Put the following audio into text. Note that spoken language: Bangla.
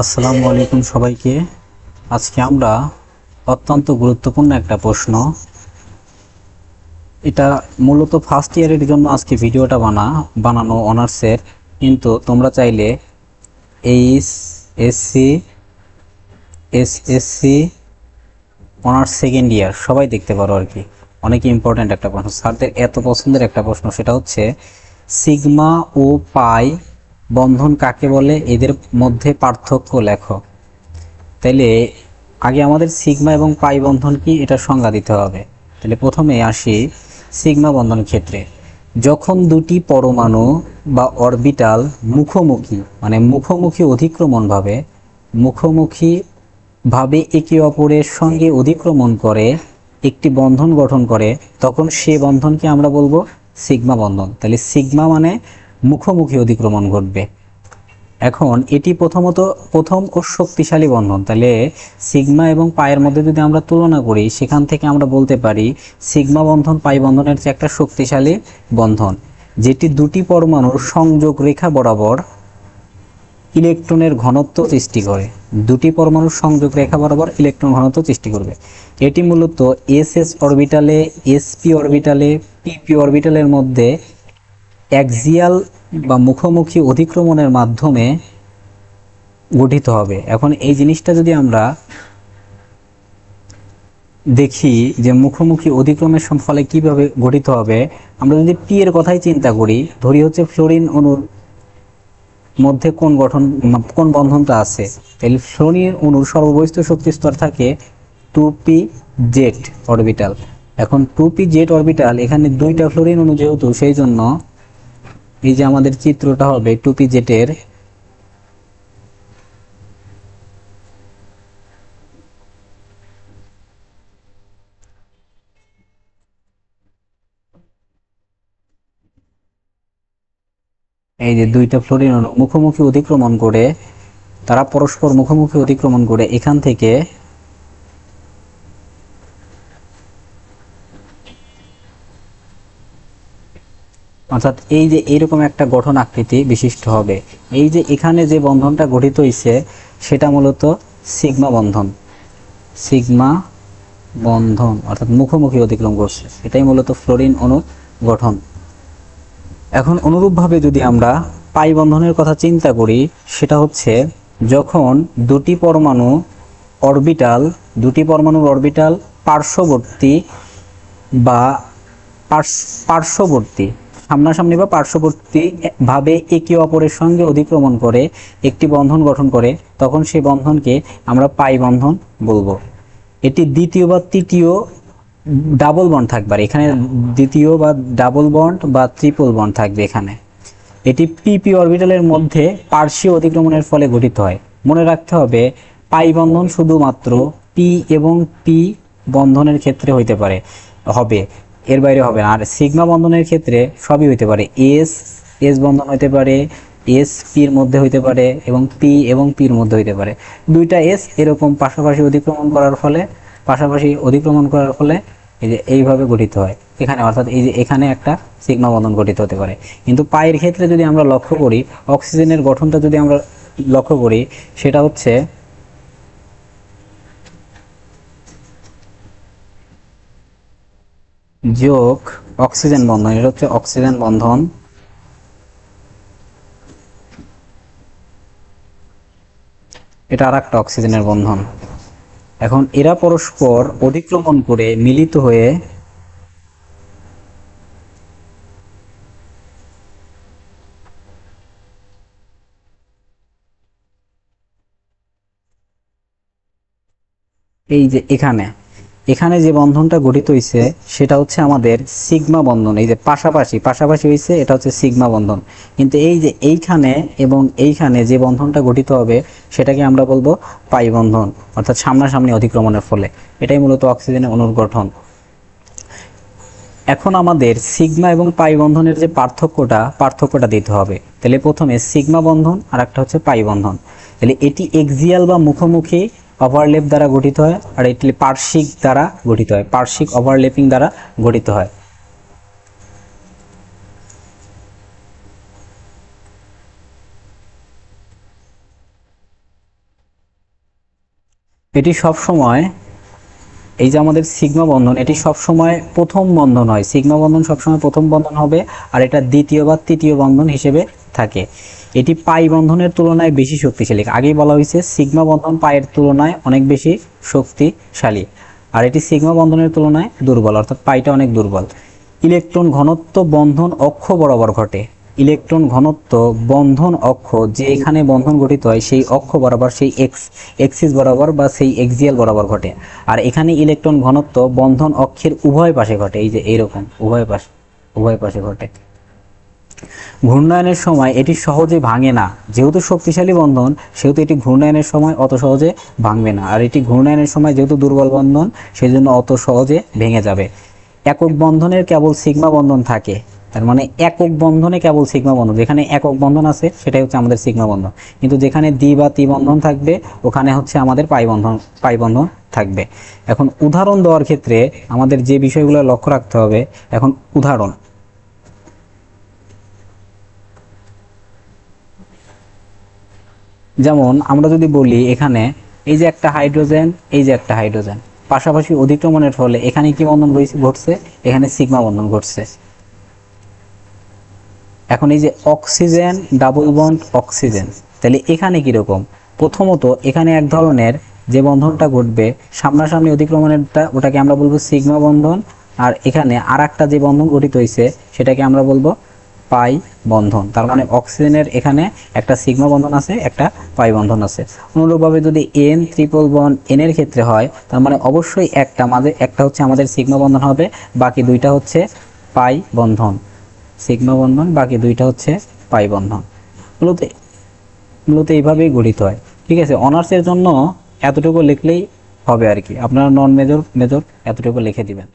আসসালামু আলাইকুম সবাইকে। আজকে আমরা অত্যন্ত গুরুত্বপূর্ণ একটা প্রশ্ন, এটা মূলত ফার্স্ট ইয়ারের জন্য আজকে ভিডিওটা বানানো অনার্সের, কিন্তু তোমরা চাইলে H SC SSC honours second year সবাই দেখতে পারো আর কি। অনেক ইম্পর্ট্যান্ট একটা প্রশ্ন, স্যারদের এত পছন্দের একটা প্রশ্ন। সেটা হচ্ছে সিগমা ও পাই বন্ধন কাকে বলে, এদের মধ্যে পার্থক্য লেখো। তাইলে আগে আমাদের সিগমা এবং পাই বন্ধন কি এটা সংজ্ঞা দিতে হবে। তাহলে প্রথমে আসি সিগমা বন্ধন ক্ষেত্রে। যখন দুটি পরমাণু বা অরবিটাল মুখোমুখি মুখোমুখি ভাবে একে অপরের সঙ্গে অধিক্রমণ করে একটি বন্ধন গঠন করে, তখন সে বন্ধনকে আমরা বলবো সিগমা বন্ধন। তাহলে সিগমা মানে মুখোমুখি অধিক্রমণ ঘটবে। এখন এটি প্রথম ও শক্তিশালী বন্ধন। তাহলে সিগমা এবং পায়ের মধ্যে যদি আমরা তুলনা করি, সেখান থেকে আমরা বলতে পারি সিগমা বন্ধন পাই বন্ধনের চেয়ে একটা শক্তিশালী বন্ধন, যেটি দুটি পরমাণুর সংযোগ রেখা বরাবর ইলেকট্রনের ঘনত্ব সৃষ্টি করে। দুটি পরমাণুর সংযোগ রেখা বরাবর ইলেকট্রন ঘনত্ব সৃষ্টি করবে। এটি মূলত এস অরবিটালে, এসপি অরবিটালে, পিপি অরবিটালের মধ্যে অ্যাক্সিয়াল বা মুখোমুখি অধিক্রমণের মাধ্যমে গঠিত হবে। এখন এই জিনিসটা যদি আমরা দেখি যে মুখোমুখি অধিক্রমের ফলে কিভাবে গঠিত হবে, আমরা যদি পি এর কথাই চিন্তা করি, ধরি হচ্ছে ফ্লোরিন অণুর মধ্যে কোন বন্ধনটা আছে, তাহলে ফ্লোরিন অণুর সর্ববহিস্থ শক্তি স্তর থাকে 2p জেড অরবিটাল। এখন 2p জেড অরবিটাল, এখানে দুইটা ফ্লোরিন অণু যেহেতু, সেই জন্য এই যে আমাদের চিত্রটা হবে 2p জেটের। এই যে দুইটা ফ্লোরিন অণু মুখোমুখি অতিক্রমণ করে, তারা পরস্পর মুখোমুখি অতিক্রমণ করে এখান থেকে অর্থাৎ এই যে এইরকম একটা গঠন আকৃতি বিশিষ্ট হবে। এই যে এখানে যে বন্ধনটা গঠিত হয়েছে সেটা মূলত সিগমা বন্ধন। সিগমা বন্ধন অর্থাৎ মুখোমুখি অতিক্রম করছে, এটাই মূলত ফ্লোরিন অণু গঠন। এখন অনুরূপভাবে যদি আমরা পাই বন্ধনের কথা চিন্তা করি, সেটা হচ্ছে যখন দুটি পরমাণুর অরবিটাল পার্শ্ববর্তী বা পার্শ্ববর্তী সামনাসামনি বা পার্শ্ববর্তী ভাবে একে অপরের সঙ্গে অধিক্রমণ করে একটি বন্ধন গঠন করে, তখন সেই বন্ধনকে আমরা পাই বন্ধন বলবো। এটি দ্বিতীয় বা তৃতীয় ডাবল বন্ড থাকবে, আর এখানে দ্বিতীয় বা ডাবল বন্ড বা ট্রিপল বন্ড থাকবে এখানে। এটি পিপি অরবিটালের মধ্যে পার্শ্বীয় অতিক্রমণের ফলে গঠিত হয়। মনে রাখতে হবে পাই বন্ধন শুধুমাত্র পি এবং পি বন্ধনের ক্ষেত্রে হবে, এর বাইরে হবে না। আর সিগমা বন্ধনের ক্ষেত্রে সবই হইতে পারে, এস এস বন্ধন হইতে পারে, এস পির মধ্যে হইতে পারে, এবং পি এবং পির মধ্যে হইতে পারে। দুইটা এস এরকম পাশাপাশি অধিক্রমণ করার ফলে এই যে এইভাবে গঠিত হয় এখানে, অর্থাৎ এই যে এখানে একটা সিগমা বন্ধন গঠিত হতে পারে। কিন্তু পায়ের ক্ষেত্রে যদি আমরা লক্ষ্য করি, অক্সিজেনের গঠনটা যদি আমরা লক্ষ্য করি, সেটা হচ্ছে যোগ অক্সিজেন বন্ধন। এটা হচ্ছে অক্সিজেন বন্ধন, এটা আর একটা অক্সিজেনের বন্ধন। এখন এরা পরস্পর অতিক্রমণ করে মিলিত হয়ে এই যে এখানে যে বন্ধনটা গঠিত হয়েছে সেটা হচ্ছে আমাদের সিগমা বন্ধন। এই যে পাশাপাশি হয়েছে, এটা হচ্ছে সিগমা বন্ধন। কিন্তু এই যে এইখানে এবং এইখানে যে বন্ধনটা গঠিত হবে সেটাকে আমরা বলবো পাই বন্ধন, অর্থাৎ সামনাসামনি অতিক্রমণের ফলে। এটাই মূলত অক্সিজেনের অণুর গঠন। এখন আমাদের সিগমা এবং পাই বন্ধনের যে পার্থক্যটা দিতে হবে। তাহলে প্রথমে সিগমা বন্ধন আর একটা হচ্ছে পাই বন্ধন। তাহলে এটি এক্সিয়াল বা মুখোমুখি ওভারল্যাপ দ্বারা গঠিত হয়, আর এটি পার্শ্বিক ওভারল্যাপিং দ্বারা গঠিত হয়। এটি সব সময়, এই যে আমাদের সিগমা বন্ধন, এটি সব সময় প্রথম বন্ধন হয়। সিগমা বন্ধন সব সময় প্রথম বন্ধন হবে, আর এটা দ্বিতীয় বা তৃতীয় বন্ধন হিসেবে থাকে। এটি পাই বন্ধনের তুলনায় বেশি শক্তিশালী। আগেই বলা হয়েছে সিগমা বন্ধন পাইয়ের তুলনায় অনেক বেশি শক্তিশালী, আর এটি সিগমা বন্ধনের তুলনায় দুর্বল, অর্থাৎ পাইটা অনেক দুর্বল। ইলেকট্রন ঘনত্ব বন্ধন অক্ষ বরাবর ঘটে। ইলেকট্রন ঘনত্ব বন্ধন অক্ষ, যে এখানে বন্ধন গঠিত হয় সেই অক্ষ বরাবর, সেই এক্সিস বরাবর বা সেই এক্সিয়াল বরাবর ঘটে। আর এখানে ইলেকট্রন ঘনত্ব বন্ধন অক্ষের উভয় পাশে ঘটে, এই যে এইরকম উভয় পাশে ঘটে। ঘূর্ণায়নের সময় এটি সহজে ভাঙে না। যেহেতু শক্তিশালী বন্ধন, সেহেতু এটি ঘূর্ণায়নের সময় অত সহজে ভাঙবে না, আর এটি ঘূর্ণায়নের সময় যেহেতু দুর্বল বন্ধন, সেই জন্য অত সহজে ভেঙে যাবে। একক বন্ধনের কেবল সিগমা বন্ধন থাকে, তার মানে একক বন্ধনে কেবল সিগমা বন্ধন, যেখানে একক বন্ধন আছে সেটাই হচ্ছে আমাদের সিগমা বন্ধন, কিন্তু যেখানে দ্বি বা ত্রি বন্ধন থাকবে ওখানে হচ্ছে আমাদের পাই বন্ধন থাকবে। এখন উদাহরণ দেওয়ার ক্ষেত্রে আমাদের যে বিষয়গুলো লক্ষ্য রাখতে হবে, এখন উদাহরণ, যেমন আমরা যদি বলি এখানে এই যে একটা হাইড্রোজেন, এই যে একটা হাইড্রোজেন পাশাপাশি অধিক্রমণের ফলে এখানে কি বন্ধন ঘটছে, এখানে সিগমা বন্ধন ঘটছে। এখন এই যে অক্সিজেন ডাবল বন্ড অক্সিজেন, তাহলে এখানে কিরকম, প্রথমত এখানে এক ধরনের যে বন্ধনটা ঘটবে সামনাসামনি অধিক্রমণেরটা, ওটাকে আমরা বলবো সিগমা বন্ধন, আর এখানে আর একটা যে বন্ধন গঠিত হয়েছে সেটাকে আমরা বলবো পাই বন্ধন। তার মানে অক্সিজেনের এখানে একটা সিগমা বন্ধন আছে, একটা পাই বন্ধন আছে। অনুরূপভাবে যদি এন ট্রিপল বন্ড এন এর ক্ষেত্রে হয়, তার মানে অবশ্যই একটা হচ্ছে আমাদের সিগমা বন্ধন হবে, বাকি দুইটা হচ্ছে পাই বন্ধন। সিগমা বন্ধন, বাকি দুইটা হচ্ছে পাই বন্ধন। মূলত এইভাবেই গঠিত হয়। ঠিক আছে, অনার্সের জন্য এতটুকু লিখলেই হবে আর কি, আপনারা নন মেজর এতটুকু লিখে দিবেন।